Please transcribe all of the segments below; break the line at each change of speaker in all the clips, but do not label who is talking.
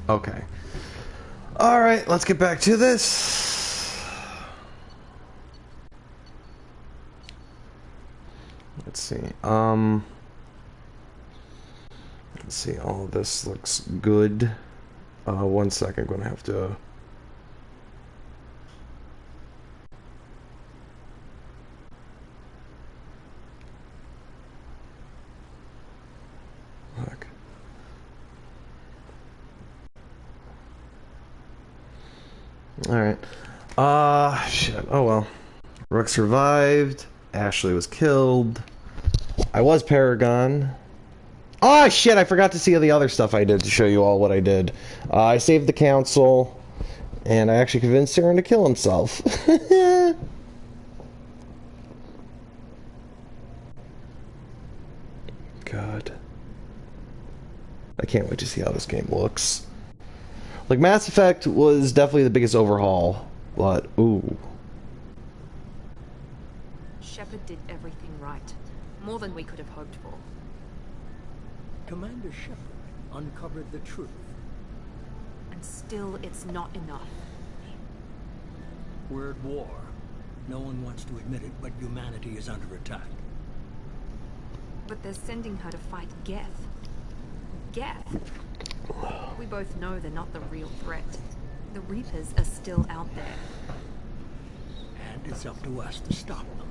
Okay. Alright, let's get back to this. Let's see. Let's see. All this looks good. 1 second. Gonna have to. Look. Alright. Shit. Oh well. Rook survived. Ashley was killed. I was Paragon. Oh shit, I forgot to see the other stuff I did to show you all what I did. I saved the council, and I actually convinced Saren to kill himself. God. I can't wait to see how this game looks. Like, Mass Effect was definitely the biggest overhaul, but, ooh.
Shepard did everything right. More than we could have hoped for.
Commander Shepard uncovered the truth.
And still, it's not enough.
We're at war. No one wants to admit it, but humanity is under attack.
But they're sending her to fight Geth. Geth? We both know they're not the real threat. The Reapers are still out there.
And it's up to us to stop them.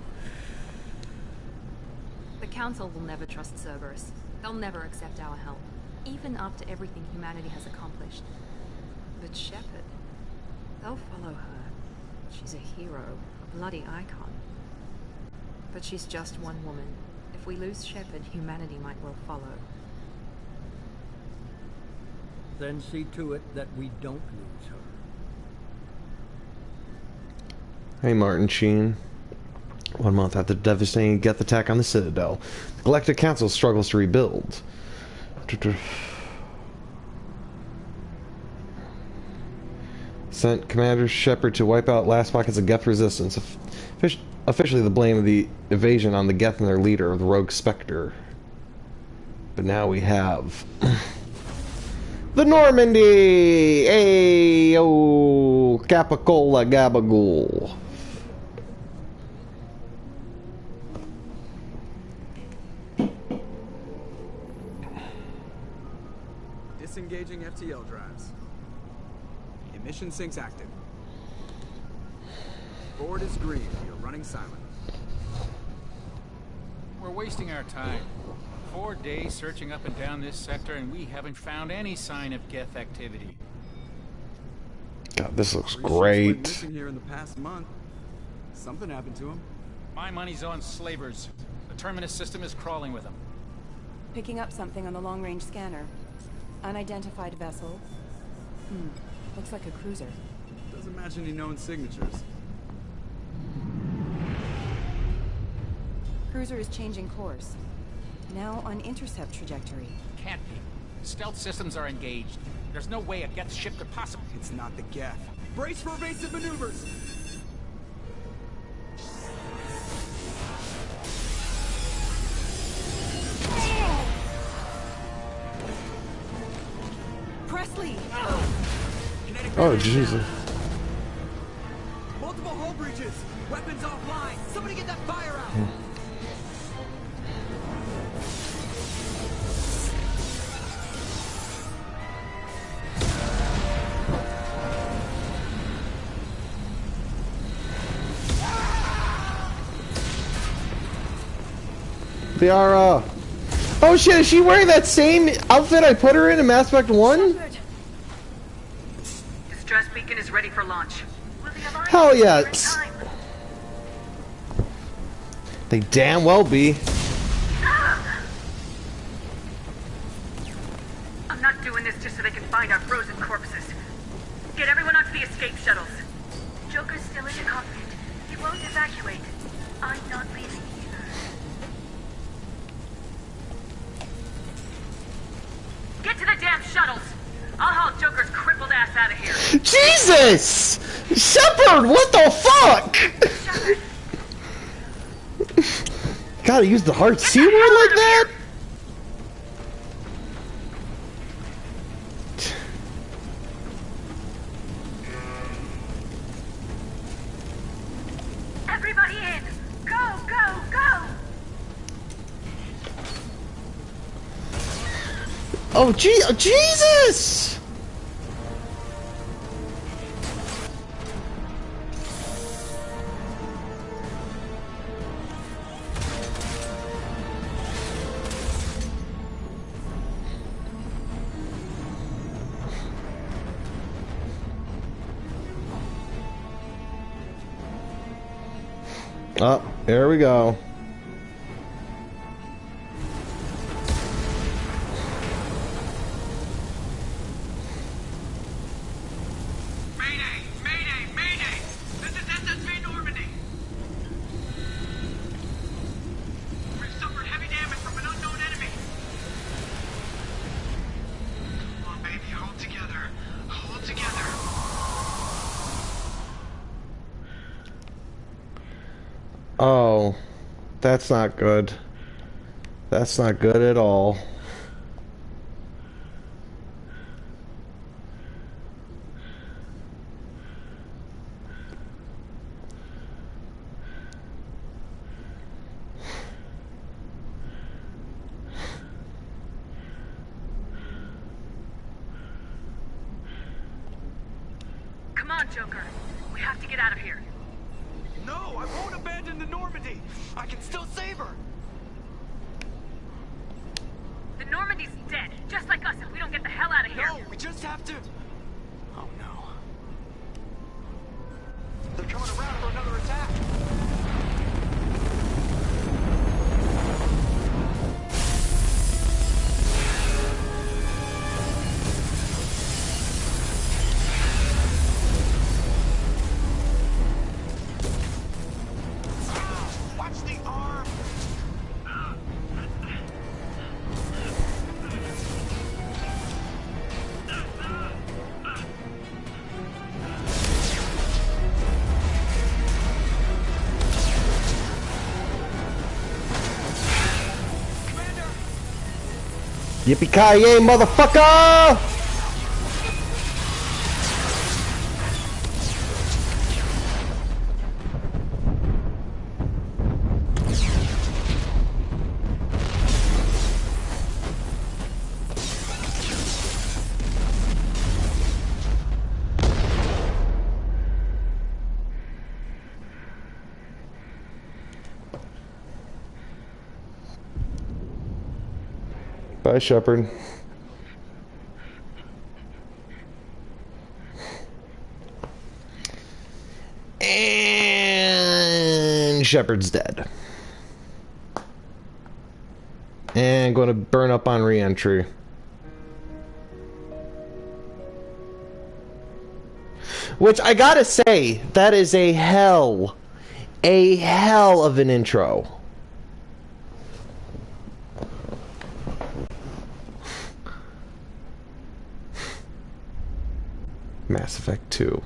The Council will never trust Cerberus. They'll never accept our help, even after everything humanity has accomplished. But Shepard, they'll follow her. She's a hero, a bloody icon. But she's just one woman. If we lose Shepard, humanity might well follow.
Then see to it that we don't lose her.
Hey, Martin Sheen. 1 month after the devastating Geth attack on the Citadel, the Galactic Council struggles to rebuild. Sent Commander Shepard to wipe out last pockets of Geth resistance. Officially the blame of the invasion on the Geth and their leader, the Rogue Spectre. But now we have... the Normandy! Ayo! Capicola Gabagool.
Disengaging FTL drives. Emission sinks active. Board is green. You're running silent.
We're wasting our time. 4 days searching up and down this sector, and we haven't found any sign of Geth activity.
God, this looks
Went
great.
missing here in the past month. Something happened to him.
My money's on slavers. The Terminus system is crawling with them.
Picking up something on the long-range scanner. Unidentified vessel. Looks like a cruiser.
Doesn't match any known signatures.
Cruiser is changing course. Now on intercept trajectory.
Can't be. Stealth systems are engaged. There's no way a Geth ship could possibly...
It's not the Geth. Brace for evasive maneuvers!
Presley!
Oh, Jesus.
Multiple hull breaches! Weapons offline! Somebody get that fire out!
Tiara! Oh shit, is she wearing that same outfit I put her in Mass Effect 1?
Distress beacon is ready for launch. Will the Alliance
Hell
be here in
yes!
time?
They damn well be.
I'm not doing this just so they can find our frozen corpses. Get everyone onto the escape shuttles. Joker's still in the cockpit. He won't evacuate. I'm not leaving either. Get to the damn shuttles! I'll haul Joker's crippled ass out of here.
Jesus! Shepard, what the fuck?
Shepard,
Gotta use the hard C
the
word
hell out
like
of
that? Oh, Jesus! Oh, there we go.
Mayday! Mayday! Mayday! This is SSV Normandy! We've suffered heavy damage from an unknown enemy! Come on, baby, hold together. Hold together.
Oh, that's not good. That's not good at all.
Come on, Joker. We have to get out of here.
No, I won't abandon the Normandy! I can still save her!
The Normandy's dead, just like us if we don't get the hell out of here.
No, we just have to... Oh no. They're coming around for another attack! Watch the arm!
Yippee-ki-yay, motherfucker! Bye, Shepard. And Shepard's dead. And going to burn up on re-entry. Which I gotta say, that is a hell of an intro. Mass Effect 2.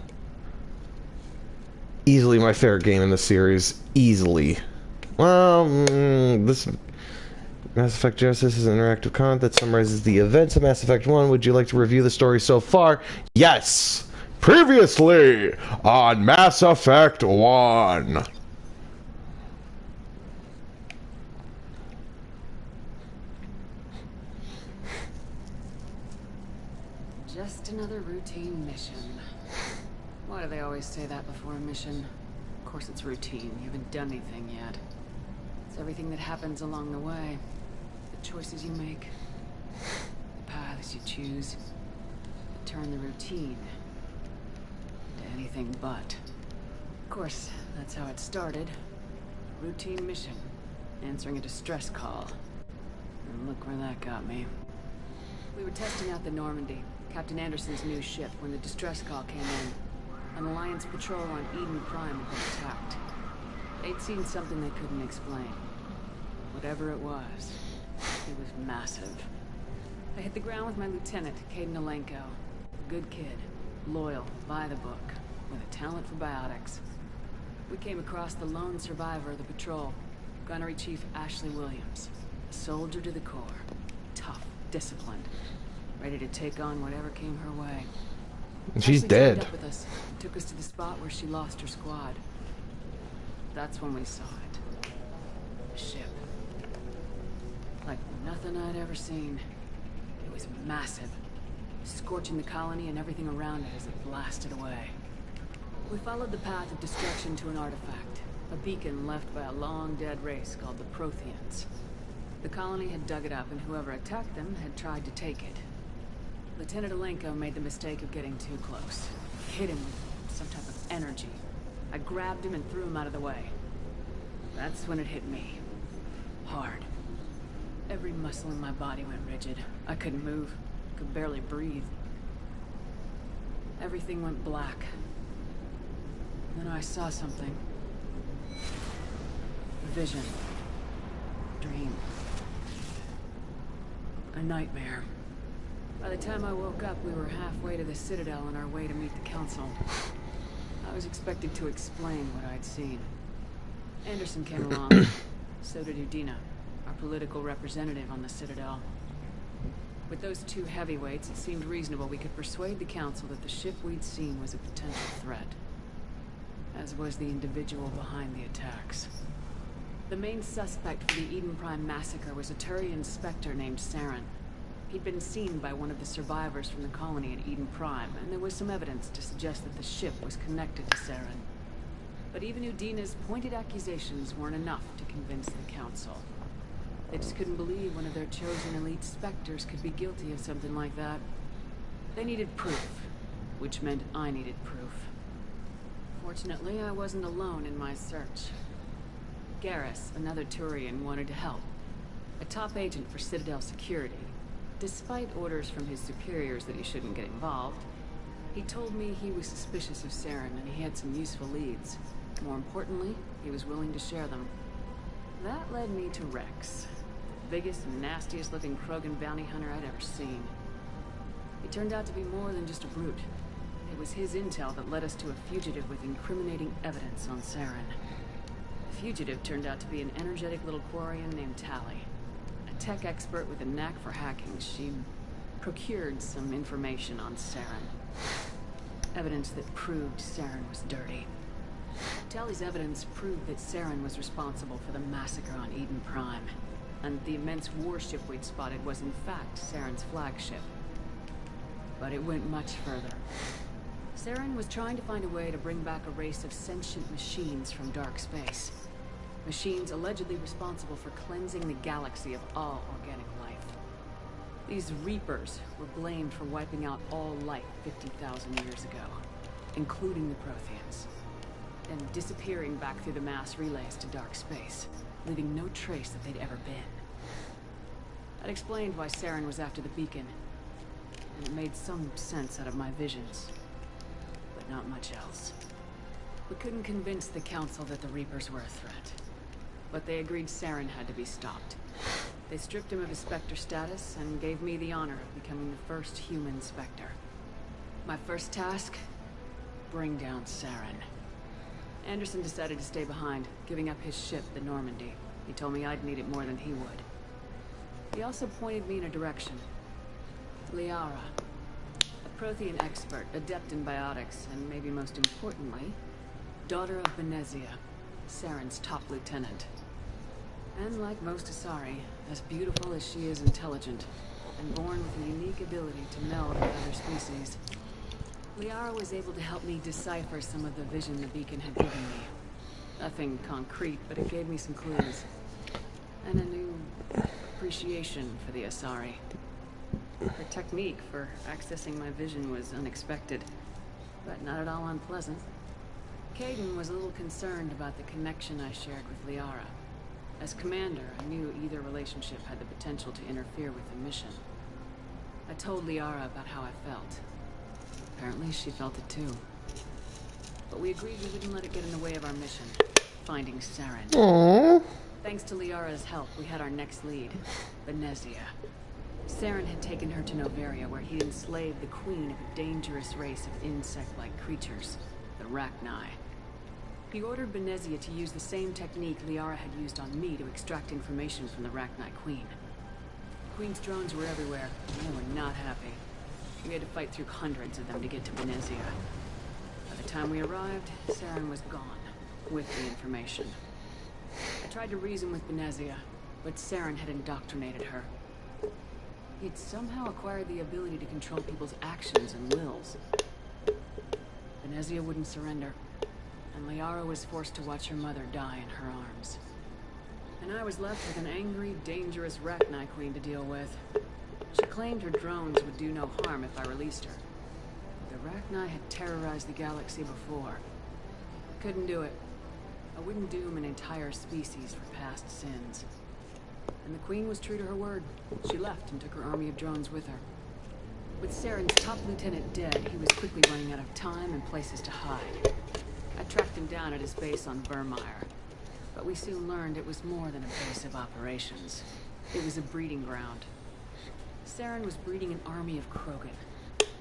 Easily my favorite game in the series. Easily. Well, this Mass Effect Genesis is an interactive content that summarizes the events of Mass Effect 1. Would you like to review the story so far? Yes! Previously on Mass Effect 1.
Just another routine mission. Why do they always say that before a mission? Of course it's routine. You haven't done anything yet. It's everything that happens along the way. The choices you make. The paths you choose. That turn the routine into anything but. Of course, that's how it started. Routine mission. Answering a distress call. And look where that got me. We were testing out the Normandy, Captain Anderson's new ship, when the distress call came in. An Alliance patrol on Eden Prime had been attacked. They'd seen something they couldn't explain. Whatever it was massive. I hit the ground with my lieutenant, Caden Alenko. Good kid, loyal, by the book, with a talent for biotics. We came across the lone survivor of the patrol, Gunnery Chief Ashley Williams. A soldier to the core. Tough, disciplined, ready to take on whatever came her way.
She's
Ashley
dead.
teamed up with us, took us to the spot where she lost her squad. That's when we saw it. The ship. Like nothing I'd ever seen. It was massive, scorching the colony and everything around it as it blasted away. We followed the path of destruction to an artifact, a beacon left by a long-dead race called the Protheans. The colony had dug it up, and whoever attacked them had tried to take it. Lieutenant Alenko made the mistake of getting too close. Hit him with some type of energy. I grabbed him and threw him out of the way. That's when it hit me. Hard. Every muscle in my body went rigid. I couldn't move. Could barely breathe. Everything went black. Then I saw something. A vision. Dream. A nightmare. By the time I woke up, we were halfway to the Citadel on our way to meet the Council. I was expected to explain what I'd seen. Anderson came along. So did Udina, our political representative on the Citadel. With those two heavyweights, it seemed reasonable we could persuade the Council that the ship we'd seen was a potential threat. As was the individual behind the attacks. The main suspect for the Eden Prime massacre was a Turian Spectre named Saren. He'd been seen by one of the survivors from the colony at Eden Prime, and there was some evidence to suggest that the ship was connected to Saren. But even Udina's pointed accusations weren't enough to convince the Council. They just couldn't believe one of their chosen elite Spectres could be guilty of something like that. They needed proof, which meant I needed proof. Fortunately, I wasn't alone in my search. Garrus, another Turian, wanted to help. A top agent for Citadel security. Despite orders from his superiors that he shouldn't get involved, he told me he was suspicious of Saren and he had some useful leads. More importantly, he was willing to share them. That led me to Rex, the biggest and nastiest looking Krogan bounty hunter I'd ever seen. He turned out to be more than just a brute. It was his intel that led us to a fugitive with incriminating evidence on Saren. The fugitive turned out to be an energetic little Quarian named Tally. A tech expert with a knack for hacking. She procured some information on Saren. Evidence that proved Saren was dirty. Tally's evidence proved that Saren was responsible for the massacre on Eden Prime, and the immense warship we'd spotted was in fact Saren's flagship. But it went much further. Saren was trying to find a way to bring back a race of sentient machines from dark space. Machines allegedly responsible for cleansing the galaxy of all organic life. These Reapers were blamed for wiping out all life 50,000 years ago, including the Protheans, and disappearing back through the mass relays to dark space, leaving no trace that they'd ever been. That explained why Saren was after the beacon, and it made some sense out of my visions, but not much else. We couldn't convince the Council that the Reapers were a threat, but they agreed Saren had to be stopped. They stripped him of his Spectre status and gave me the honor of becoming the first human Spectre. My first task? Bring down Saren. Anderson decided to stay behind, giving up his ship, the Normandy. He told me I'd need it more than he would. He also pointed me in a direction. Liara, a Prothean expert, adept in biotics, and maybe most importantly, daughter of Benezia, Saren's top lieutenant. And like most Asari, as beautiful as she is intelligent, and born with a unique ability to meld with other species. Liara was able to help me decipher some of the vision the beacon had given me. Nothing concrete, but it gave me some clues. And a new appreciation for the Asari. Her technique for accessing my vision was unexpected, but not at all unpleasant. Caden was a little concerned about the connection I shared with Liara. As commander, I knew either relationship had the potential to interfere with the mission. I told Liara about how I felt. Apparently, she felt it too. But we agreed we wouldn't let it get in the way of our mission, finding Saren.
Aww.
Thanks to Liara's help, we had our next lead, Benezia. Saren had taken her to Noveria, where he enslaved the queen of a dangerous race of insect-like creatures, the Rachni. He ordered Benezia to use the same technique Liara had used on me to extract information from the Rachni queen. The queen's drones were everywhere, and they were not happy. We had to fight through hundreds of them to get to Benezia. By the time we arrived, Saren was gone, with the information. I tried to reason with Benezia, but Saren had indoctrinated her. He'd somehow acquired the ability to control people's actions and wills. Venezia wouldn't surrender, and Liara was forced to watch her mother die in her arms. And I was left with an angry, dangerous Rachni Queen to deal with. She claimed her drones would do no harm if I released her. The Rachni had terrorized the galaxy before. Couldn't do it. I wouldn't doom an entire species for past sins. And the Queen was true to her word. She left and took her army of drones with her. With Saren's top lieutenant dead, he was quickly running out of time and places to hide. I tracked him down at his base on Vermeer. But we soon learned it was more than a base of operations. It was a breeding ground. Saren was breeding an army of Krogan.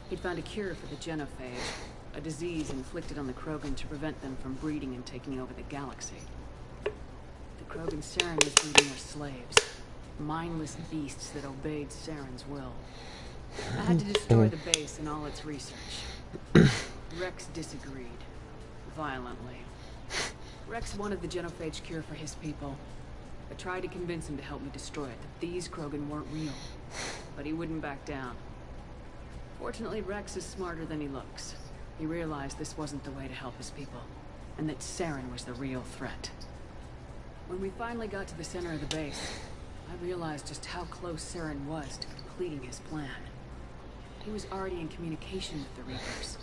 He'd found a cure for the genophage, a disease inflicted on the Krogan to prevent them from breeding and taking over the galaxy. The Krogan Saren was breeding were slaves, mindless beasts that obeyed Saren's will. I had to destroy the base and all its research. Rex disagreed, violently. Rex wanted the genophage cure for his people. I tried to convince him to help me destroy it, that these Krogan weren't real. But he wouldn't back down. Fortunately, Rex is smarter than he looks. He realized this wasn't the way to help his people, and that Saren was the real threat. When we finally got to the center of the base, I realized just how close Saren was to completing his plan. He was already in communication with the Reapers.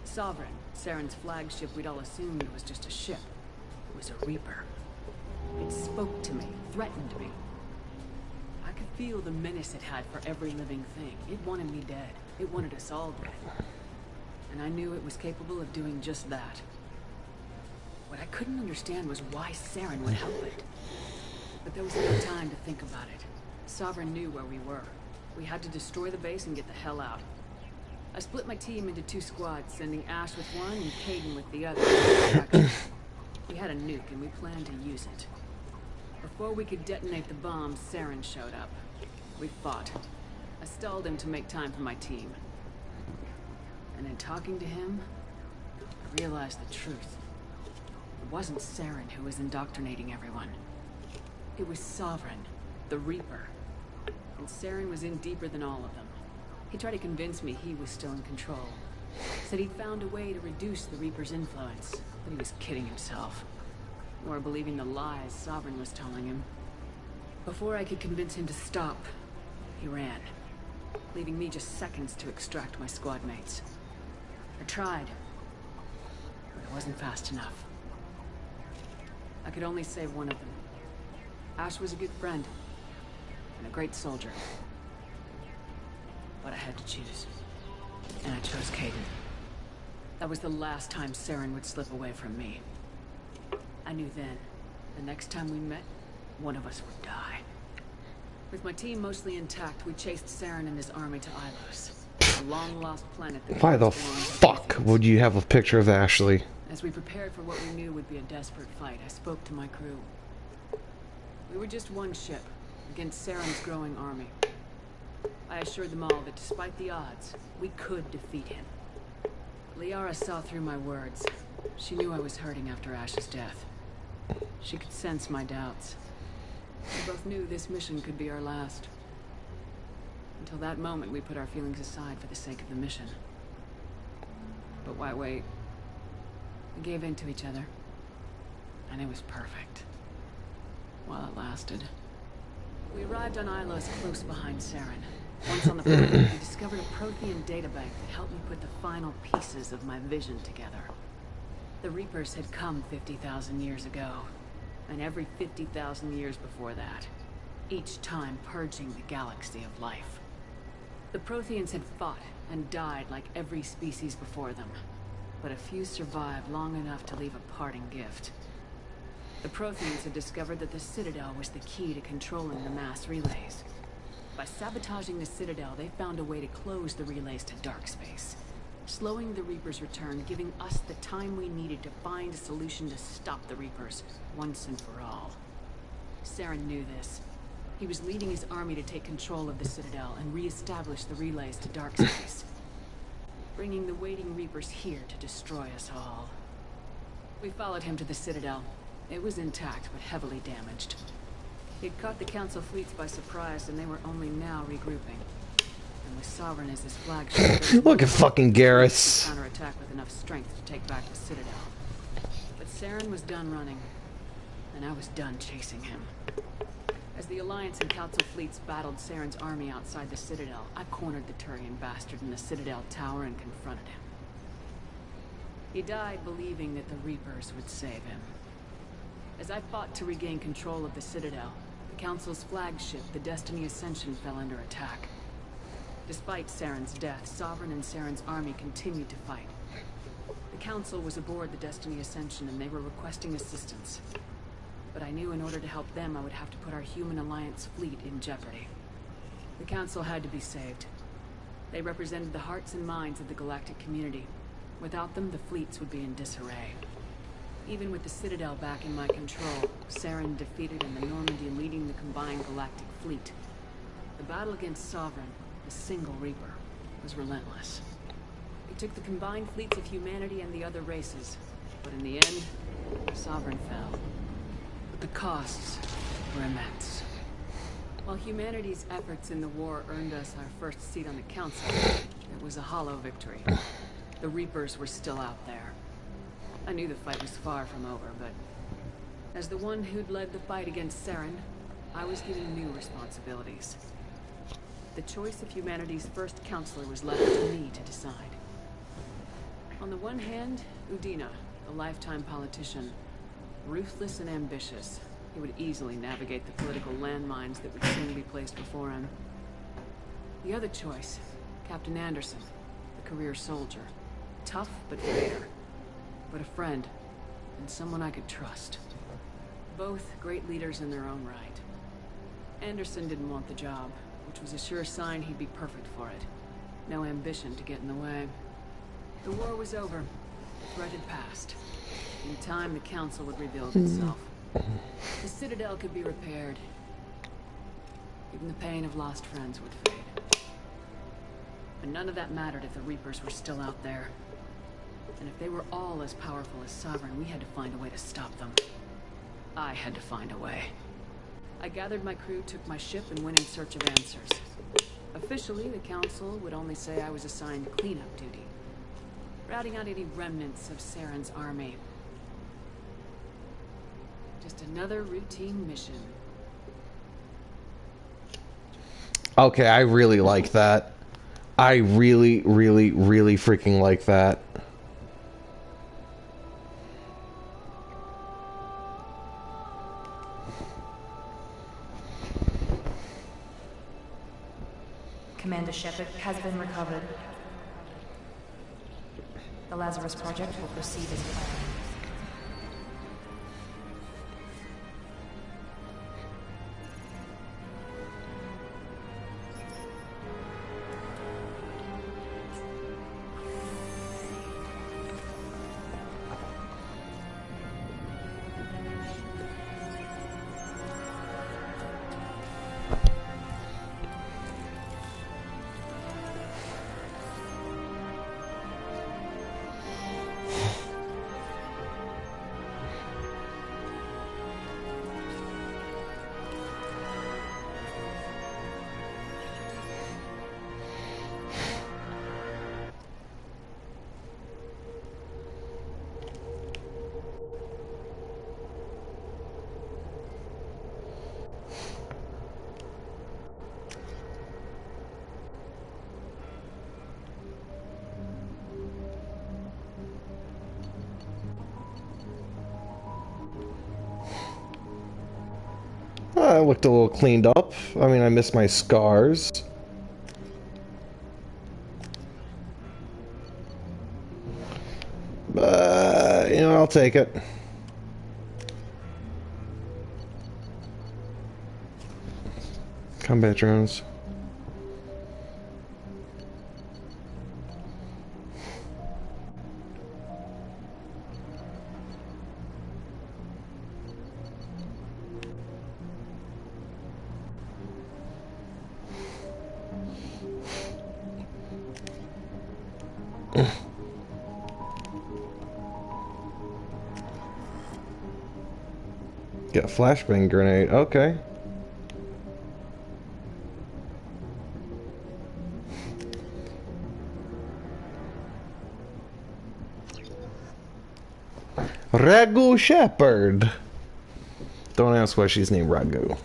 Sovereign, Saren's flagship we'd all assumed was just a ship. It was a Reaper. It spoke to me, threatened me. I could feel the menace it had for every living thing. It wanted me dead. It wanted us all dead. And I knew it was capable of doing just that. What I couldn't understand was why Saren would help it. But there was no time to think about it. Sovereign knew where we were. We had to destroy the base and get the hell out. I split my team into 2 squads, sending Ash with one and Caden with the other. We had a nuke and we planned to use it. Before we could detonate the bomb, Saren showed up. We fought. I stalled him to make time for my team. And in talking to him, I realized the truth. It wasn't Saren who was indoctrinating everyone. It was Sovereign, the Reaper. And Saren was in deeper than all of them. He tried to convince me he was still in control. Said he'd found a way to reduce the Reaper's influence, but he was kidding himself. Or believing the lies Sovereign was telling him. Before I could convince him to stop, he ran, leaving me just seconds to extract my squad mates. I tried, but it wasn't fast enough. I could only save one of them. Ash was a good friend, and a great soldier. But I had to choose, and I chose Caden. That was the last time Saren would slip away from me. I knew then, the next time we met, one of us would die. With my team mostly intact, we chased Saren and his army to Ilos, a long-lost planet that
Why the fuck would you have a picture of Ashley?
As we prepared for what we knew would be a desperate fight, I spoke to my crew. We were just one ship, against Saren's growing army. I assured them all that despite the odds, we could defeat him. Liara saw through my words. She knew I was hurting after Ash's death. She could sense my doubts. We both knew this mission could be our last. Until that moment, we put our feelings aside for the sake of the mission. But why wait? We gave in to each other. And it was perfect. While it lasted. We arrived on Ilos close behind Saren. Once on the planet, we discovered a Prothean databank that helped me put the final pieces of my vision together. The Reapers had come 50,000 years ago, and every 50,000 years before that, each time purging the galaxy of life. The Protheans had fought and died like every species before them, but a few survived long enough to leave a parting gift. The Protheans had discovered that the Citadel was the key to controlling the mass relays. By sabotaging the Citadel, they found a way to close the relays to dark space, slowing the Reapers' return, giving us the time we needed to find a solution to stop the Reapers, once and for all. Saren knew this. He was leading his army to take control of the Citadel and re-establish the relays to dark space, bringing the waiting Reapers here to destroy us all. We followed him to the Citadel. It was intact, but heavily damaged. He'd caught the Council fleets by surprise, and they were only now regrouping. And with Sovereign as his flagship...
Look at fucking Garrus.
...counterattack with enough strength to take back the Citadel. But Saren was done running, and I was done chasing him. As the Alliance and Council fleets battled Saren's army outside the Citadel, I cornered the Turian bastard in the Citadel tower and confronted him. He died believing that the Reapers would save him. As I fought to regain control of the Citadel, the Council's flagship, the Destiny Ascension, fell under attack. Despite Saren's death, Sovereign and Saren's army continued to fight. The Council was aboard the Destiny Ascension and they were requesting assistance. But I knew in order to help them, I would have to put our human Alliance fleet in jeopardy. The Council had to be saved. They represented the hearts and minds of the galactic community. Without them, the fleets would be in disarray. Even with the Citadel back in my control, Saren defeated and the Normandy leading the combined galactic fleet. The battle against Sovereign, the single Reaper, was relentless. It took the combined fleets of humanity and the other races, but in the end, Sovereign fell. The costs were immense. While humanity's efforts in the war earned us our first seat on the Council, it was a hollow victory. The Reapers were still out there. I knew the fight was far from over, but as the one who'd led the fight against Saren, I was given new responsibilities. The choice of humanity's first counselor was left to me to decide. On the one hand, Udina, a lifetime politician, ruthless and ambitious. He would easily navigate the political landmines that would soon be placed before him. The other choice, Captain Anderson, the career soldier. Tough but fair. But a friend, and someone I could trust. Both great leaders in their own right. Anderson didn't want the job, which was a sure sign he'd be perfect for it. No ambition to get in the way. The war was over. The threat had passed. In time, the Council would rebuild itself. The Citadel could be repaired. Even the pain of lost friends would fade. But none of that mattered if the Reapers were still out there. And if they were all as powerful as Sovereign, we had to find a way to stop them. I had to find a way. I gathered my crew, took my ship, and went in search of answers. Officially, the Council would only say I was assigned cleanup duty, routing out any remnants of Saren's army. Just another routine mission.
Okay, I really like that. I really, really, really freaking like that.
Commander Shepard has been recovered. The Lazarus Project will proceed as planned.
I looked a little cleaned up. I mean, I miss my scars. But, you know, I'll take it. Combat drones. Get a flashbang grenade. Okay. Ragu Shepherd. Don't ask why she's named Ragu.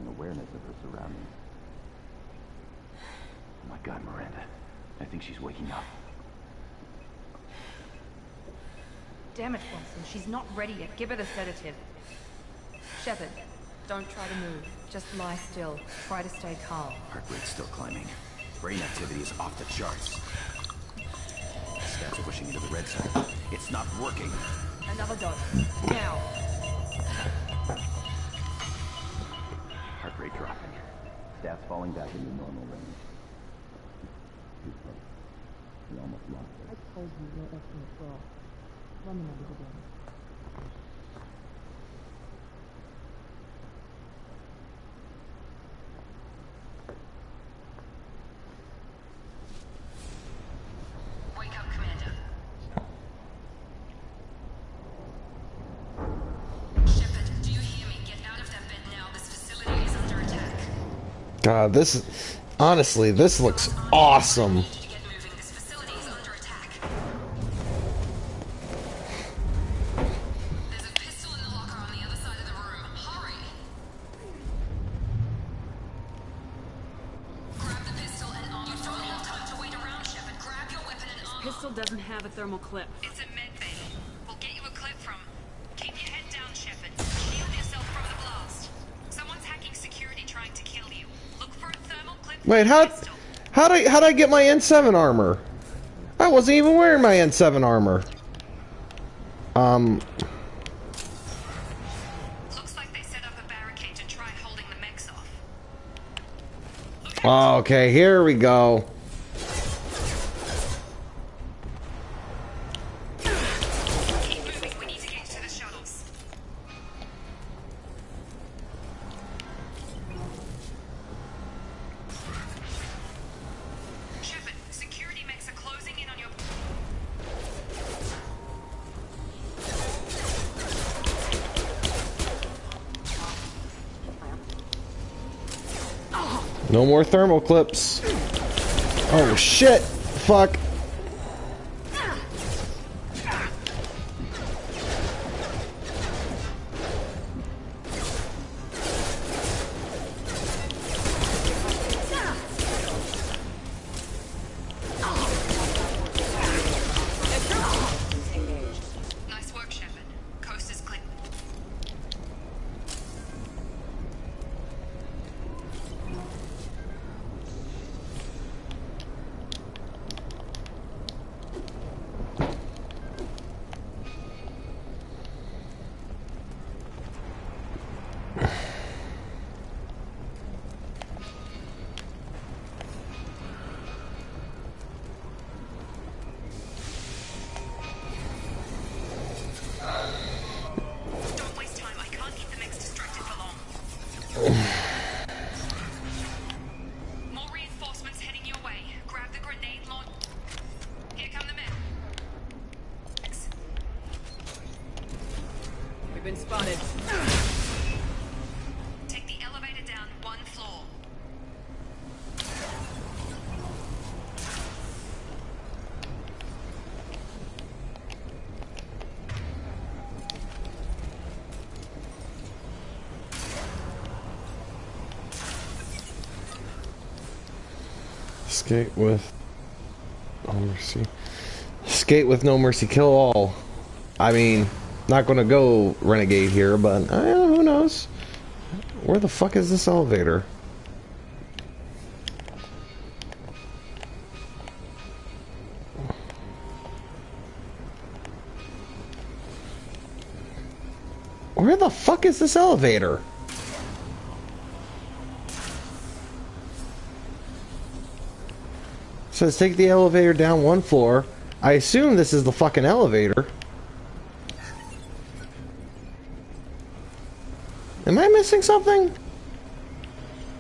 Awareness of her surroundings. Oh my God, Miranda. I think she's waking up.
Damn it, Watson. She's not ready yet. Give her the sedative. Shepard, don't try to move. Just lie still. Try to stay calm.
Heart rate's still climbing. Brain activity is off the charts. Stats pushing into the red zone. It's not working.
Another dose. Now.
Heart rate dropping. Stats falling back into normal range. Too close. We almost lost it.
I told you your estimates were off. Run the numbers again.
Wake up, Commander. Shepard, do you hear me? Get out of that bed now. This facility is under attack.
God, this is... Honestly, this looks awesome.
To get moving. This facility is under attack. There's a pistol in the locker on the other side of the room. Hurry! Grab the pistol and arm. You've got enough time to wait around, Shepard. Grab your weapon and arm.
Pistol doesn't have a thermal clip.
It's a med bay. We'll get you a clip from. Keep your head down, Shepard. Shield yourself from the blast. Someone's hacking security trying to kill you. Look for a thermal clip.
Wait, how'd I get my N7 armor? I wasn't even wearing my N7 armor.
Looks like they set up a barricade to try holding the mechs off.
Oh, okay, here we go.
Keep moving. We need to get to the shuttles. Shepard, security mechs are closing in on your...
No more thermal clips. Oh shit! Fuck.
Nice work, Shepard. Coast is clear. Don't waste time. I can't keep the mechs distracted for long. More reinforcements heading your way. Grab the grenade launch. Here come the men.
We've been spotted.
Take the elevator down one floor.
Skate with no mercy. Skate with no mercy, kill all. I mean, not gonna go renegade here, but who knows? Where the fuck is this elevator? Where the fuck is this elevator? Says take the elevator down one floor. I assume this is the fucking elevator. Am I missing something?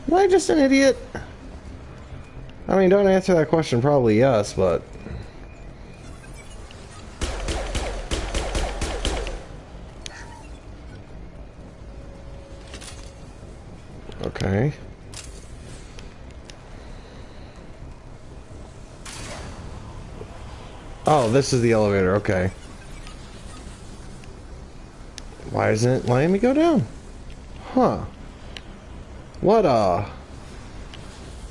Am I just an idiot? I mean, don't answer that question, probably yes, but... Oh, this is the elevator, okay. Why isn't it letting me go down? Huh. What,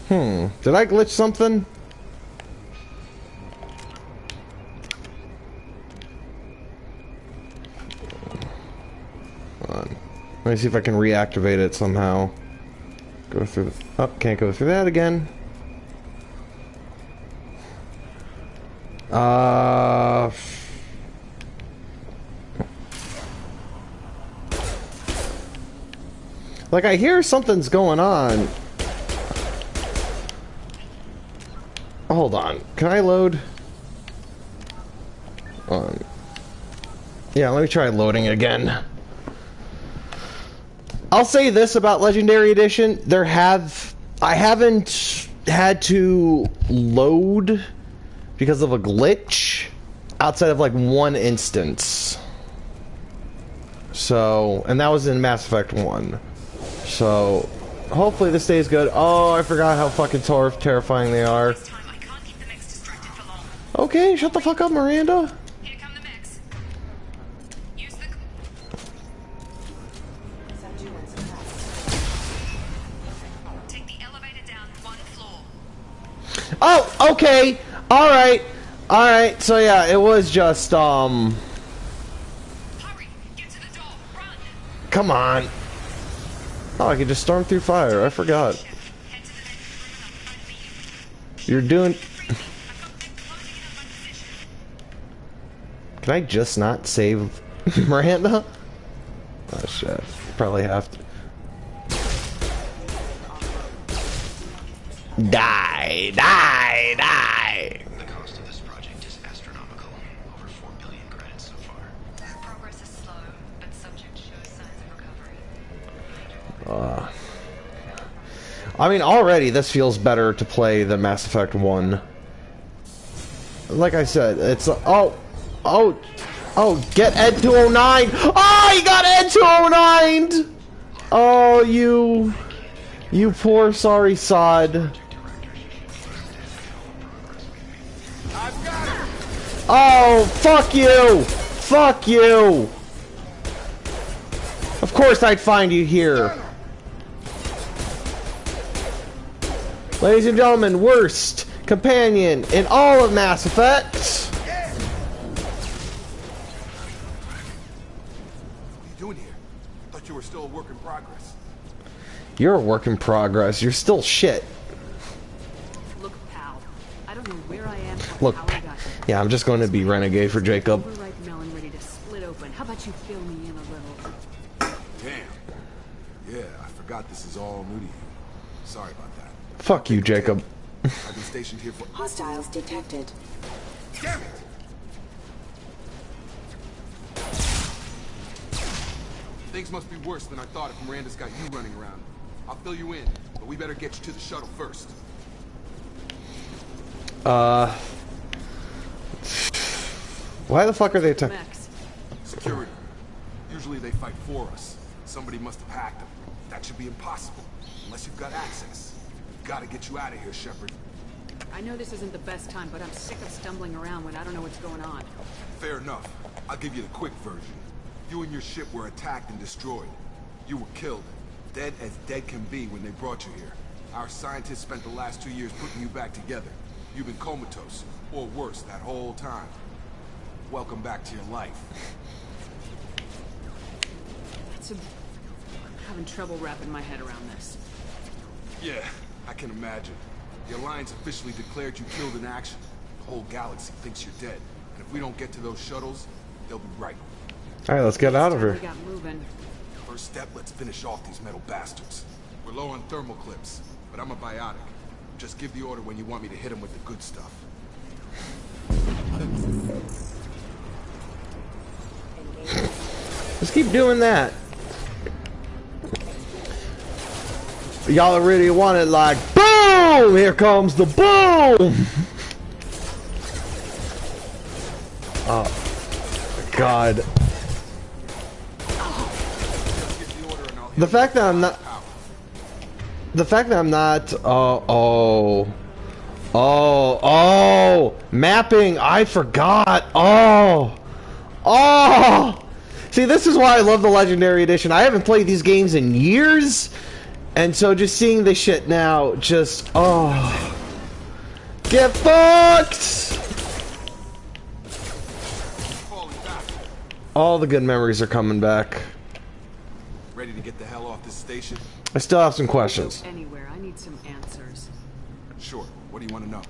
did I glitch something? Hold on. Let me see if I can reactivate it somehow. Go through the... Oh, can't go through that again. Like, I hear something's going on. Hold on. Can I load? Yeah, let me try loading again. I'll say this about Legendary Edition. I haven't had to load because of a glitch outside of like one instance. So, and that was in Mass Effect 1. So, hopefully this stays good. Oh, I forgot how fucking terrifying they are. Okay, shut the fuck up, Miranda.
Here come the mechs. Use the... Take the elevator down 1 floor.
Oh, okay. Alright. Alright, so yeah, it was just,
Hurry! Get to the door! Run!
Come on. Oh, I could just storm through fire. I forgot. You're doing... Can I just not save Miranda? Oh shit. Probably have to. Die! Die! Die!
The cost of this project is astronomical. Over 4 billion credits so far.
Progress is slow, but subject shows signs of recovery.
I mean, already this feels better to play than Mass Effect 1. Like I said, it's... Oh, get Ed 209! Oh, you got Ed 209! Oh, you poor sorry sod. Oh, fuck you! Fuck you! Of course I'd find you here. Ladies and gentlemen, worst companion in all of Mass Effect.
What are you doing here? I thought you were still a work in progress.
You're a work in progress. You're still shit.
Look, pal. I don't know where I am or
Look,
how I got here.
yeah, I'm just going to be renegade for Jacob.
Overripe melon ready to split open. How about you fill me in a little?
Damn. Yeah, I forgot this is all new to you. Sorry about that.
Fuck you, Jacob.
I've been stationed here for...
Hostiles detected.
Damn it! Things must be worse than I thought if Miranda's got you running around. I'll fill you in, but we better get you to the shuttle first.
Why the fuck are they attacking?
Security. Usually they fight for us. Somebody must have hacked them. That should be impossible, unless you've got access. We've got to get you out of here, Shepard.
I know this isn't the best time, but I'm sick of stumbling around when I don't know what's going on.
Fair enough. I'll give you the quick version. You and your ship were attacked and destroyed. You were killed. Dead as dead can be when they brought you here. Our scientists spent the last 2 years putting you back together. You've been comatose, or worse, that whole time. Welcome back to your life.
I'm having trouble wrapping my head around this.
Yeah, I can imagine. The Alliance officially declared you killed in action. The whole galaxy thinks you're dead. And if we don't get to those shuttles, they'll be right.
Alright, let's get out of here.
We got moving.
First step, let's finish off these metal bastards. We're low on thermal clips, but I'm a biotic. Just give the order when you want me to hit them with the good stuff.
Let's keep doing that. Y'all really want it like boom! Here comes the boom! Oh God. The fact that I'm not Oh, oh, mapping. I forgot. Oh, oh. See, this is why I love the Legendary Edition. I haven't played these games in years, and so just seeing this shit now, just oh, get fucked. All the good memories are coming back.
Ready to get the hell off this station?
I still have some questions.
Anywhere, I need some answers.
Sure. What do you want to know?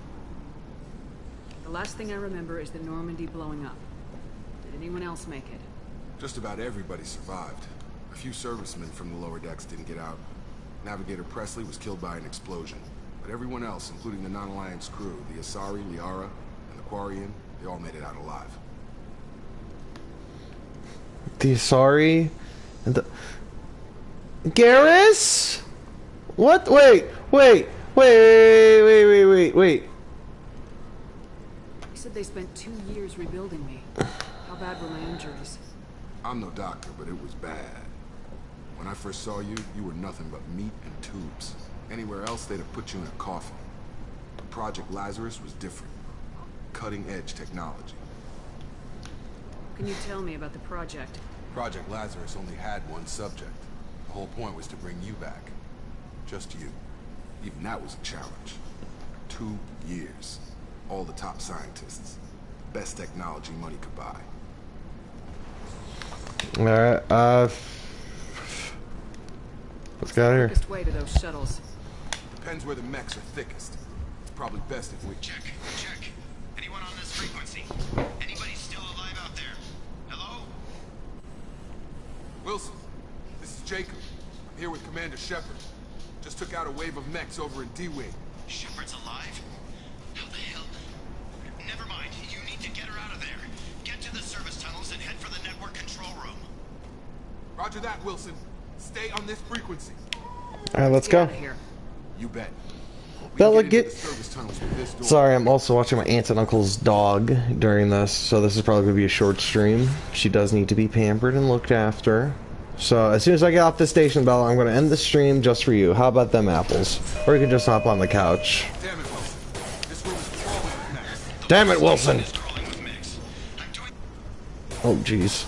The last thing I remember is the Normandy blowing up. Did anyone else make it?
Just about everybody survived. A few servicemen from the lower decks didn't get out. Navigator Presley was killed by an explosion. But everyone else, including the non-Alliance crew, the Asari, Liara, and the Quarian, they all made it out alive.
The Asari and the Garrus? What? Wait. You
said they spent 2 years rebuilding me. How bad were my injuries?
I'm no doctor, but it was bad. When I first saw you, you were nothing but meat and tubes. Anywhere else, they'd have put you in a coffin. But Project Lazarus was different. Cutting-edge technology.
Can you tell me about the project?
Project Lazarus only had one subject. The whole point was to bring you back. Just you. Even that was a challenge. 2 years. All the top scientists. Best technology money could buy.
Alright, let's get out of here.
Quickest way to those shuttles.
Depends where the mechs are thickest. It's probably best if we...
Check. Anyone on this frequency? Anybody still alive out there? Hello?
Wilson, this is Jacob. I'm here with Commander Shepard. Just took out a wave of mechs over in D-Wing.
Shepard's alive? How the hell? Never mind. You need to get her out of there. Get to the service tunnels and head for the network control room.
Roger that, Wilson. Stay on this frequency.
Alright, let's go.
You bet.
Sorry, I'm also watching my aunt and uncle's dog during this, so this is probably going to be a short stream. She does need to be pampered and looked after. So as soon as I get off the station bell, I'm going to end the stream just for you. How about them apples? Or you can just hop on the couch. Damn it, Wilson! Oh, jeez.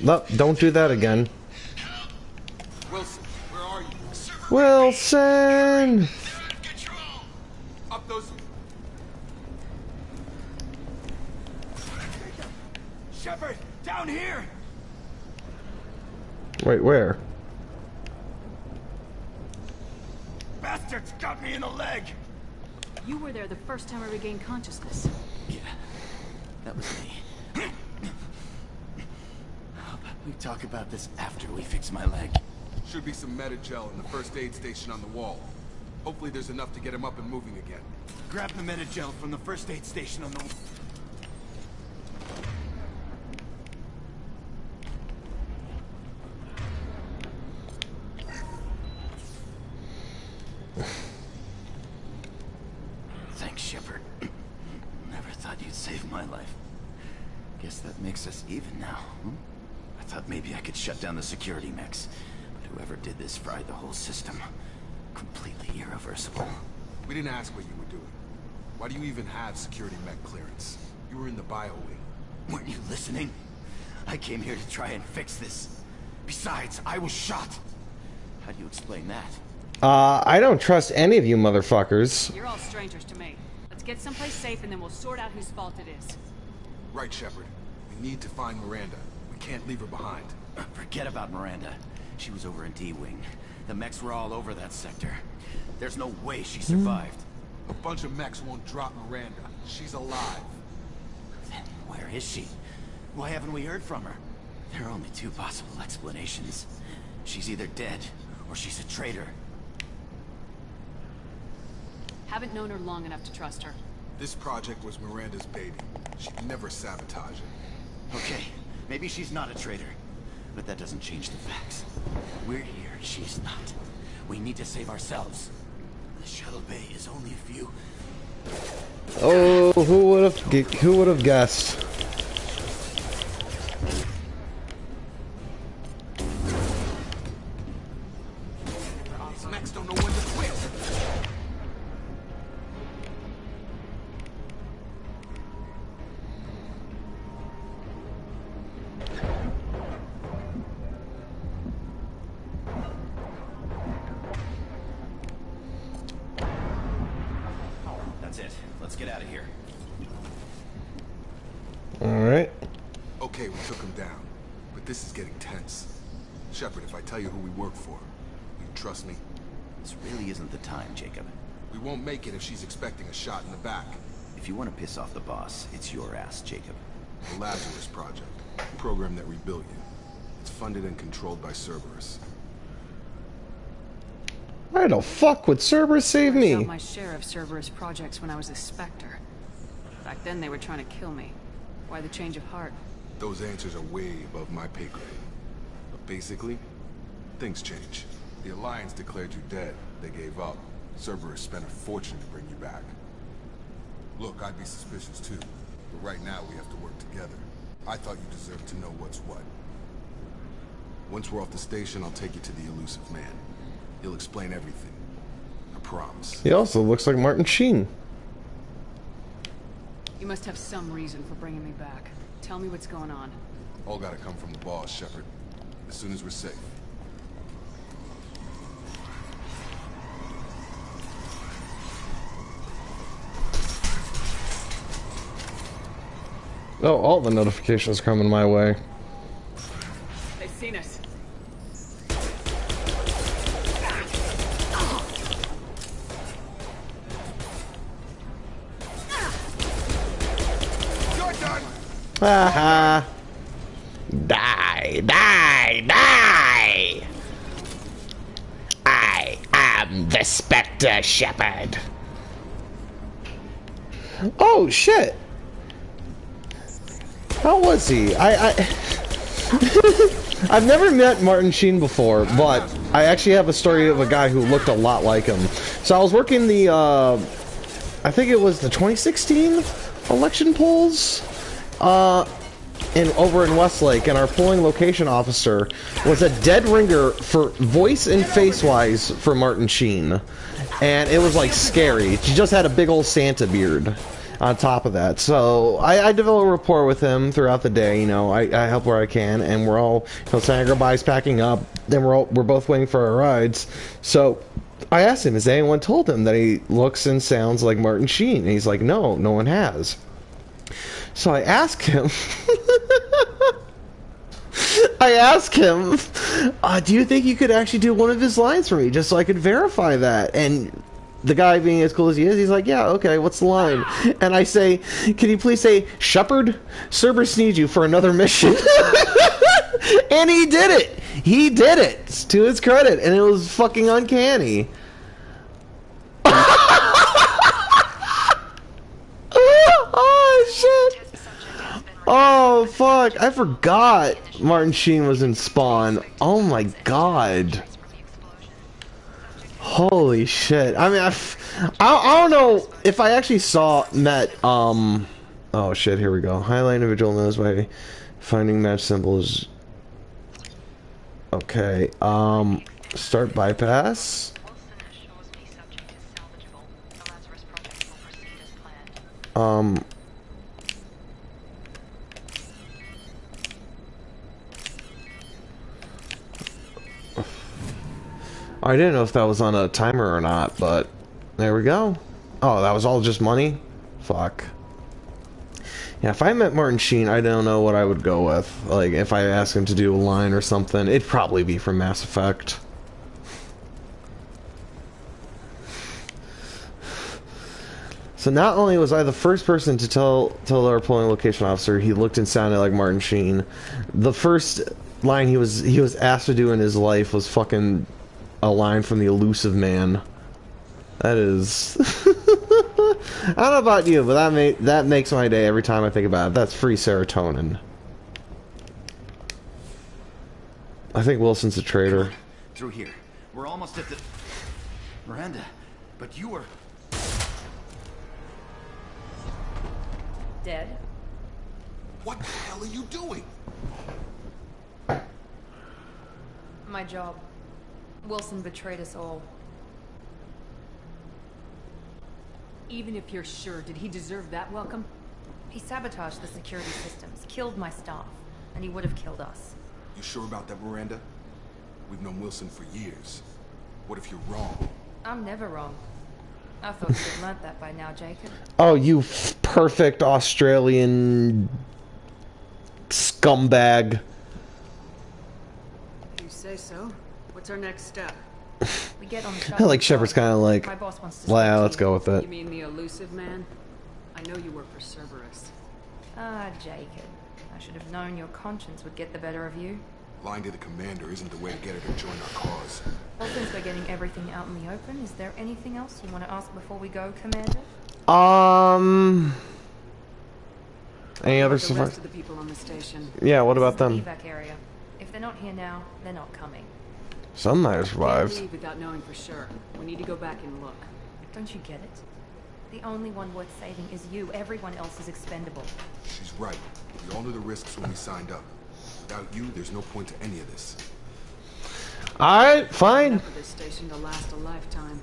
No, don't do that again.
Wilson, where are you?
Wilson!
Up those...
Shepard, down here!
Wait, where?
Bastards got me in the leg!
You were there the first time I regained consciousness.
Yeah, that was me. We talk about this after we fix my leg.
Should be some Metagel in the first aid station on the wall. Hopefully there's enough to get him up and moving again.
Grab the Metagel from the first aid station on the...
Thanks, Shepard. Never thought you'd save my life. Guess that makes us even now, huh? I thought maybe I could shut down the security mechs, but whoever did this fried the whole system. Completely irreversible.
We didn't ask what you were doing. Why do you even have security mech clearance? You were in the bio wing.
Weren't you listening? I came here to try and fix this. Besides, I was shot. How do you explain that?
I don't trust any of you motherfuckers.
You're all strangers to me. Let's get someplace safe and then we'll sort out whose fault it is.
Right, Shepard. We need to find Miranda. We can't leave her behind.
Forget about Miranda. She was over in D-Wing. The mechs were all over that sector. There's no way she survived.
A bunch of mechs won't drop Miranda. She's alive.
Then where is she? Why haven't we heard from her? There are only two possible explanations. She's either dead, or she's a traitor.
Haven't known her long enough to trust her.
This project was Miranda's baby. She'd never sabotage it.
Okay, maybe she's not a traitor. But that doesn't change the facts. We're here, she's not. We need to save ourselves. The shuttle bay is only a few...
Oh, who would have guessed?
took him down. But this is getting tense. Shepard, if I tell you who we work for, will you trust me?
This really isn't the time, Jacob.
We won't make it if she's expecting a shot in the back.
If you want to piss off the boss, it's your ass, Jacob.
The Lazarus Project, a program that rebuilt you. It's funded and controlled by Cerberus.
Why the fuck would Cerberus save
I
me?
got my share of Cerberus projects when I was a Spectre. Back then they were trying to kill me. Why the change of heart?
Those answers are way above my pay grade. But basically, things change. The Alliance declared you dead. They gave up. Cerberus spent a fortune to bring you back. Look, I'd be suspicious too. But right now we have to work together. I thought you deserved to know what's what. Once we're off the station, I'll take you to the elusive man. He'll explain everything. I promise.
He also looks like Martin Sheen.
You must have some reason for bringing me back. Tell me what's going on.
All gotta come from the boss, Shepard. As soon as we're safe.
Oh, all the notifications coming my way.
They've seen us.
Haha. Die, die, die! I am the Spectre Shepherd. Oh shit! How was he? I've never met Martin Sheen before, but I actually have a story of a guy who looked a lot like him. So I was working the, I think it was the 2016 election polls, over in Westlake, and our polling location officer was a dead ringer for voice and face-wise for Martin Sheen. And it was like scary. She just had a big old Santa beard on top of that. So I develop a rapport with him throughout the day. You know, I help where I can, and we're all, you know, saying our goodbyes, packing up. Then we're both waiting for our rides. So I asked him, has anyone told him that he looks and sounds like Martin Sheen? And he's like, no, no one has. So I asked him, do you think you could actually do one of his lines for me, just so I could verify that? And the guy, being as cool as he is, he's like, yeah, okay, what's the line? And I say, can you please say, Shepard, Cerberus needs you for another mission. And he did it. He did it, to his credit, and it was fucking uncanny. Oh, shit. Oh, fuck. I forgot Martin Sheen was in Spawn. Oh, my God. Holy shit. I mean, I don't know if I actually met, oh, shit, here we go. Highlight individual knows by finding match symbols. Okay, start bypass. I didn't know if that was on a timer or not, but there we go. Oh, that was all just money? Fuck. Yeah, if I met Martin Sheen, I don't know what I would go with. Like, if I asked him to do a line or something, it'd probably be from Mass Effect. So not only was I the first person to tell our polling location officer he looked and sounded like Martin Sheen, the first line he was asked to do in his life was fucking a line from the Elusive Man. That is... I don't know about you, but that makes my day every time I think about it. That's free serotonin. I think Wilson's a traitor.
Through here. We're almost at the... Miranda, but you were...
Dead?
What the hell are you doing?
My job. Wilson betrayed us all. Even if you're sure, did he deserve that welcome? He sabotaged the security systems, killed my staff, and he would have killed us.
You sure about that, Miranda? We've known Wilson for years. What if you're wrong?
I'm never wrong. I thought you'd have learnt that by now, Jacob.
Oh, you perfect Australian scumbag.
You say so. What's our next step?
We get on the
I
shuttle.
like Shepard's kind of like,
My boss wants to
wow,
speak
let's
to
go
you.
with it.
You mean the elusive man? I know you work for Cerberus.
Ah, Jacob. I should have known your conscience would get the better of you.
Lying to the commander isn't the way to get her to join our cause.
Well, since we're getting everything out in the open, is there anything else you want to ask before we go, Commander?
Any other
The rest
survivors?
of the people on the station.
Yeah, what about
This is
them?
the evac area. If they're not here now, they're not coming.
Some might have
Can't
survived.
leave without knowing for sure. We need to go back and look.
Don't you get it? The only one worth saving is you. Everyone else is expendable.
She's right. We all knew the risks when we signed up. Without you, there's no point to any of this.
Alright, fine.
For this station to last a lifetime.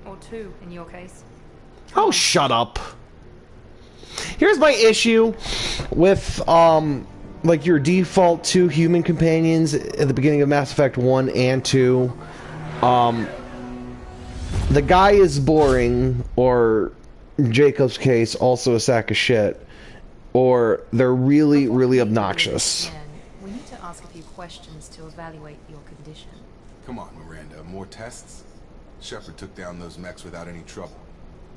Or two, in your case.
Oh, shut up. Here's my issue with, like your default two human companions at the beginning of Mass Effect 1 and 2. The guy is boring, or in Jacob's case, also a sack of shit, or they're really, really obnoxious.
We need to ask a few questions to evaluate your condition.
Come on, Miranda. More tests? Shepard took down those mechs without any trouble.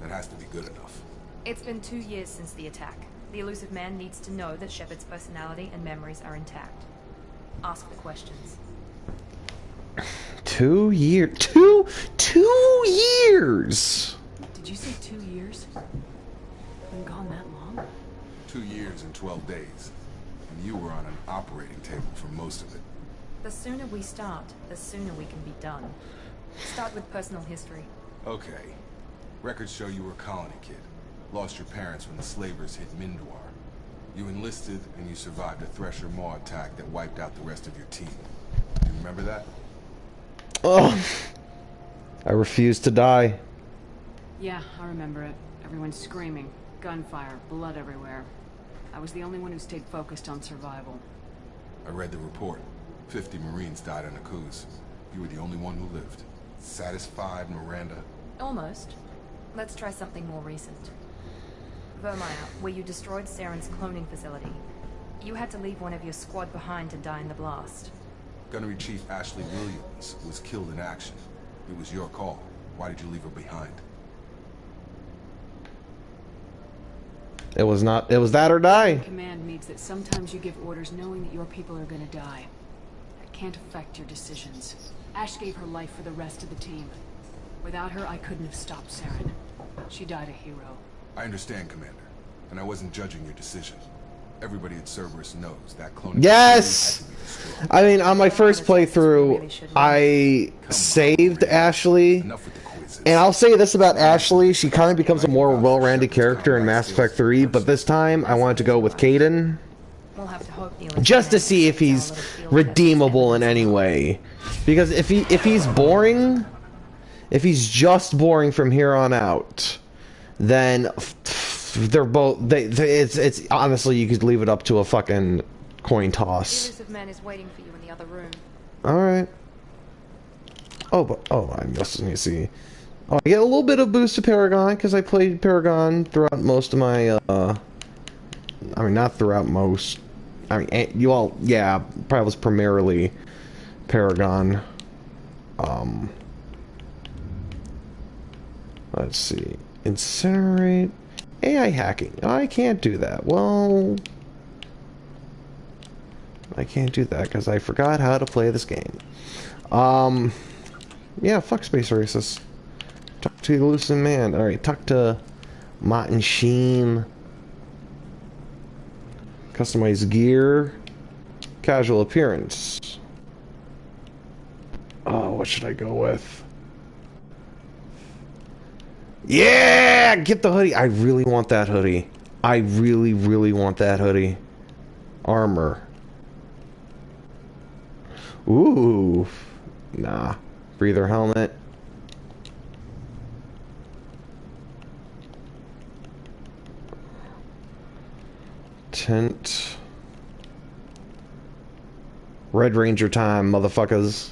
That has to be good enough.
It's been 2 years since the attack. The elusive man needs to know that Shepard's personality and memories are intact. Ask the questions.
2 years. Two years!
Did you say 2 years? Been gone that long?
2 years and 12 days. And you were on an operating table for most of it.
The sooner we start, the sooner we can be done. Start with personal history.
Okay. Records show you were a colony kid. Lost your parents when the slavers hit Mindwar. You enlisted and you survived a Thresher Maw attack that wiped out the rest of your team. Do you remember that?
Oh, I refuse to die.
Yeah, I remember it. Everyone's screaming. Gunfire, blood everywhere. I was the only one who stayed focused on survival.
I read the report. 50 Marines died on Akuz. You were the only one who lived. Satisfied, Miranda?
Almost. Let's try something more recent. Vermeer, where you destroyed Saren's cloning facility. You had to leave one of your squad behind to die in the blast.
Gunnery Chief Ashley Williams was killed in action. It was your call. Why did you leave her behind?
It was that or die.
Command means that sometimes you give orders knowing that your people are gonna die. That can't affect your decisions. Ash gave her life for the rest of the team. Without her, I couldn't have stopped Saren. She died a hero.
I understand, Commander. And I wasn't judging your decision. Everybody at Cerberus knows that cloning
Yes!
facility had to be destroyed.
I mean, on my first playthrough, I saved Ashley.
Enough with the quizzes.
And I'll say this about Ashley, she kind of becomes a more well-rounded character in Mass Effect 3, but this time I wanted to go with Kaidan.
We'll have to hope the elusive
Just to
man
see if
takes
he's
our little field
redeemable in
trip.
any way. Because if he's boring, if he's just boring from here on out, then they're both it's honestly, you could leave it up to a fucking coin
The
toss.
elusive man is waiting for you in the other room.
All right. I just need to see. Oh, I get a little bit of boost to Paragon because I played Paragon throughout most of my. I mean, not throughout most. I mean, you all, yeah, probably was primarily Paragon. Let's see. Incinerate. AI hacking. I can't do that. Well, I can't do that because I forgot how to play this game. Yeah, fuck Space Races. Talk to the elusive man. Alright, talk to Martin Sheen. Customize gear. Casual appearance. Oh, what should I go with? Yeah! Get the hoodie. I really want that hoodie. I really, really want that hoodie. Armor. Ooh. Nah. Breather helmet. Tent. Red Ranger time, motherfuckers.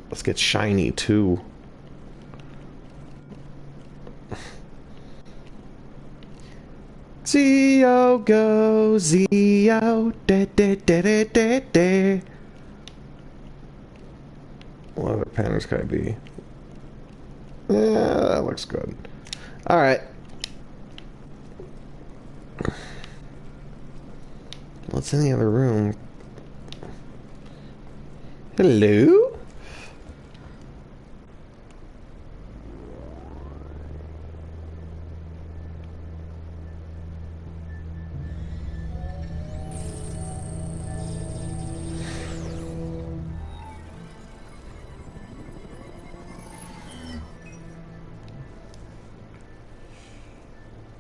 Let's get shiny too. Zio, go, Zio, da da da da da da. What other patterns could I be? Yeah, that looks good. Alright. What's in the other room? Hello?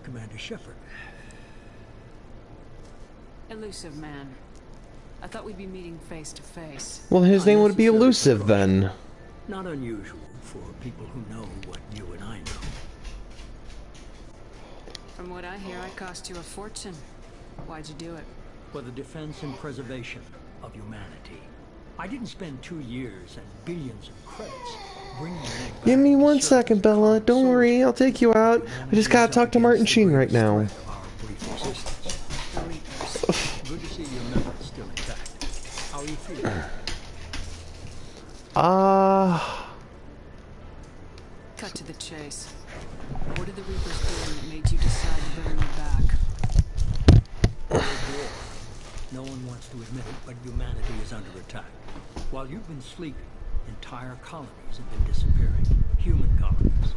Commander Shepard.
Elusive man. I thought we'd be meeting face to face.
Well, his name would be Elusive then.
Not unusual for people who know what you and I know.
From what I hear, I cost you a fortune. Why'd you do it?
For the defense and preservation of humanity. I didn't spend 2 years and billions of credits bringing you back.
Give me 1 second, Bella. Don't worry, I'll take you out. I just gotta talk to Martin Sheen right now.
Good to see your memory still intact. How are you feeling?
Cut to the chase. What did the Reapers do that made you decide to bring me back?
War. No one wants to admit it, but humanity is under attack. While you've been sleeping, entire colonies have been disappearing. Human colonies.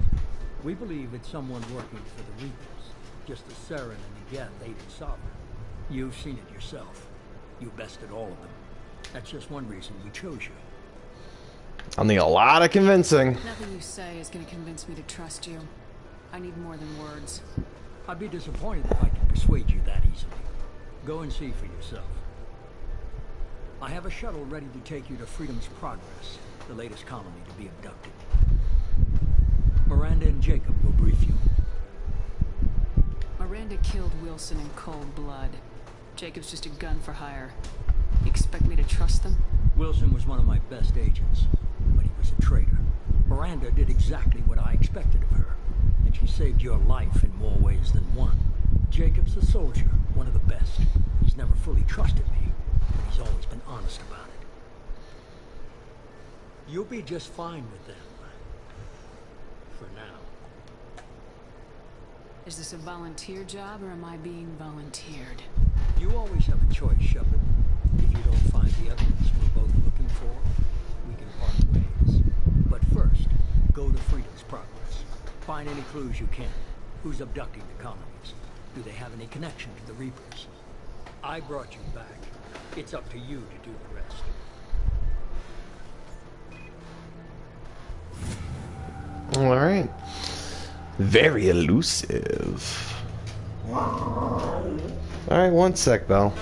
We believe it's someone working for the Reapers, just as Saren and Miguel laid in Sovereign. You've seen it yourself. You bested all of them. That's just one reason we chose you.
I'll need a lot of convincing.
Nothing you say is going to convince me to trust you. I need more than words.
I'd be disappointed if I could persuade you that easily. Go and see for yourself. I have a shuttle ready to take you to Freedom's Progress, the latest colony to be abducted. Miranda and Jacob will brief you.
Miranda killed Wilson in cold blood. Jacob's just a gun for hire. You expect me to trust them?
Wilson was one of my best agents, but he was a traitor. Miranda did exactly what I expected of her, and she saved your life in more ways than one. Jacob's a soldier, one of the best. He's never fully trusted me, but he's always been honest about it. You'll be just fine with them. For now.
Is this a volunteer job, or am I being volunteered?
You always have a choice, Shepard. If you don't find the evidence we're both looking for, we can part ways. But first, go to Freedom's Progress. Find any clues you can. Who's abducting the colonies? Do they have any connection to the Reapers? I brought you back. It's up to you to do the rest.
Alright. Very elusive. Alright, 1 sec, Belle.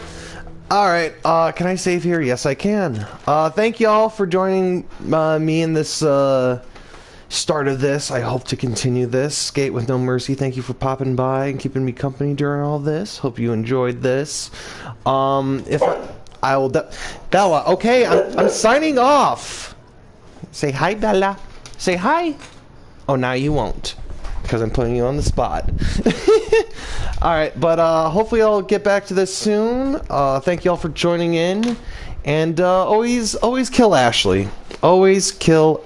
Alright, can I save here? Yes, I can. Thank y'all for joining me in this start of this. I hope to continue this. Skate with No Mercy, thank you for popping by and keeping me company during all this. Hope you enjoyed this. If I will... Bella, okay, I'm signing off. Say hi, Bella. Say hi. Oh, now you won't, because I'm putting you on the spot. Alright, but hopefully I'll get back to this soon. Thank y'all for joining in. And always kill Ashley. Always kill